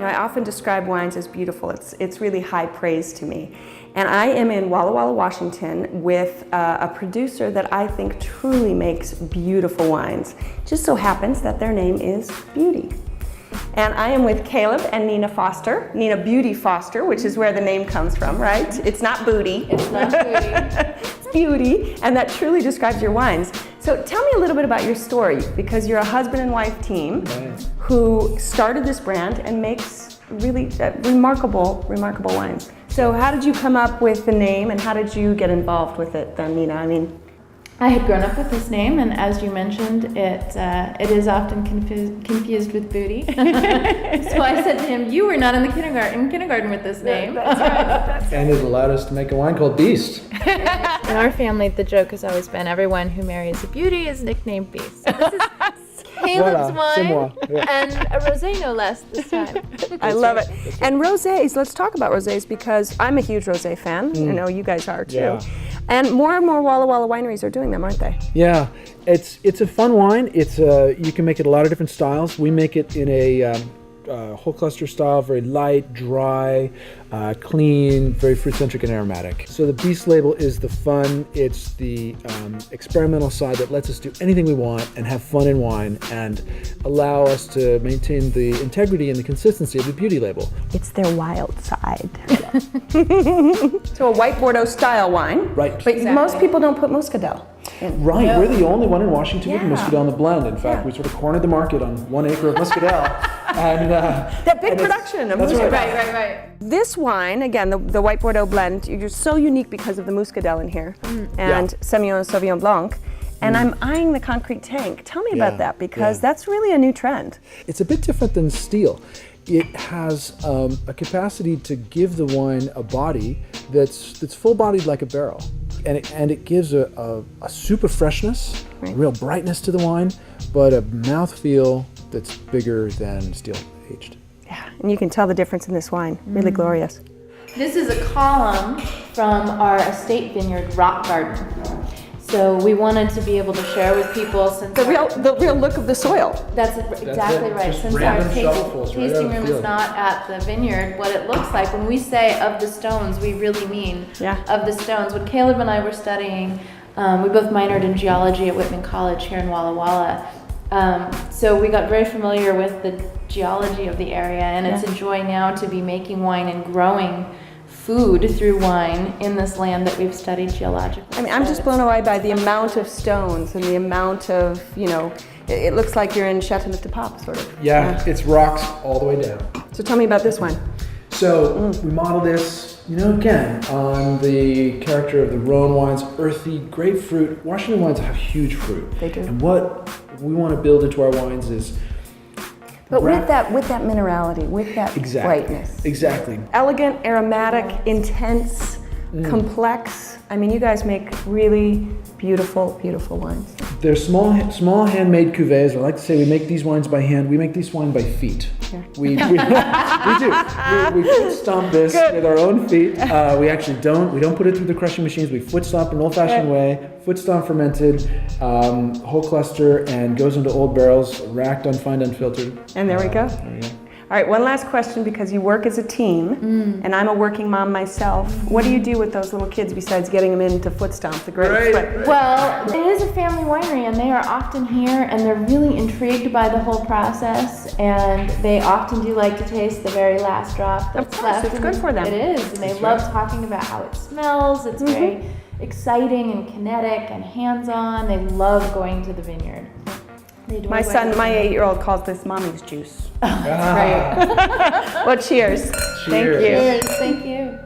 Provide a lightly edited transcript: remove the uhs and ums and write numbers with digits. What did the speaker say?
You know, I often describe wines as beautiful. It's really high praise to me. And I am in Walla Walla, Washington with a producer that I think truly makes beautiful wines. Just so happens that their name is Buty. And I am with Caleb and Nina Foster, Nina Buty Foster, which is where the name comes from, right? It's not booty. It's not booty. It's beauty, and that truly describes your wines. So tell me a little bit about your story, because you're a husband and wife team who started this brand and makes really remarkable wines. So how did you come up with the name, and how did you get involved with it then, Nina? I mean, I had grown up with this name, and as you mentioned, it is often confused with booty. So I said to him, "You were not in kindergarten with this name." That's right. And it allowed us to make a wine called Beast. In our family, the joke has always been everyone who marries a beauty is nicknamed Beast. So this is Caleb's wine, and a rosé no less this time. I love it. And rosés, let's talk about rosés, because I'm a huge rosé fan. I know you guys are too. Yeah. And more Walla Walla wineries are doing them, aren't they? Yeah, it's a fun wine. It's you can make it a lot of different styles. We make it in a whole cluster style, very light, dry, clean, very fruit-centric and aromatic. So the Beast label is the fun. It's the experimental side that lets us do anything we want and have fun in wine and allow us to maintain the integrity and the consistency of the Beauty label. It's their wild side. So a white Bordeaux style wine. Right. But most people don't put muscadel in. Right, No. we're the only one in Washington with Yeah. muscadel in the blend. In fact, Yeah. we sort of cornered the market on 1 acre of muscadel. And That big production of that's muscadel. right. Right. This wine, again, the white Bordeaux blend, you're so unique because of the muscadel in here and Semillon Sauvignon Blanc. And I'm eyeing the concrete tank. Tell me about that, because that's really a new trend. It's a bit different than steel. It has a capacity to give the wine a body that's full-bodied like a barrel. And it gives a super freshness, a real brightness to the wine, but a mouthfeel that's bigger than steel aged. Yeah, and you can tell the difference in this wine. Really glorious. This is a column from our estate vineyard, Rock Garden. So we wanted to be able to share with people since The real look of the soil. That's exactly it. right. Just Since our random shovelfuls right out tasting of the room is field. not at the vineyard, what it looks like when we say of the stones, we really mean of the stones. When Caleb and I were studying, we both minored in geology at Whitman College here in Walla Walla. So we got very familiar with the geology of the area, and it's a joy now to be making wine and growing food through wine in this land that we've studied geologically. I mean, I'm just blown away by the amount of stones and the amount of, it looks like you're in Châteauneuf-du-Pape, sort of. Yeah, it's rocks all the way down. So tell me about this wine. So we model this, again, on the character of the Rhone wines, earthy, grapefruit. Washington wines have huge fruit. They do. And what we want to build into our wines is... But with that minerality, with that brightness. Exactly. Elegant, aromatic, intense, complex. I mean, you guys make really beautiful, beautiful wines. They're small handmade cuvées. I like to say we make these wines by hand. We make these wines by feet. Yeah. We do. We foot stomp this with our own feet. We actually don't put it through the crushing machines. We foot stomp an old-fashioned way. Foot stomp fermented, whole cluster, and goes into old barrels, racked, unfined, unfiltered. And there we go. There we go. All right, one last question, because you work as a team, and I'm a working mom myself. What do you do with those little kids besides getting them into foot stomp, the grapes? Right. Well, it is a family winery, and they are often here, and they're really intrigued by the whole process, and they often do like to taste the very last drop that's left. It's good for them. It is, and they love talking about how it smells. It's very exciting and kinetic and hands-on. They love going to the vineyard. My 8-year-old calls this mommy's juice. That's great. Well, cheers. Thank you. Cheers. Thank you.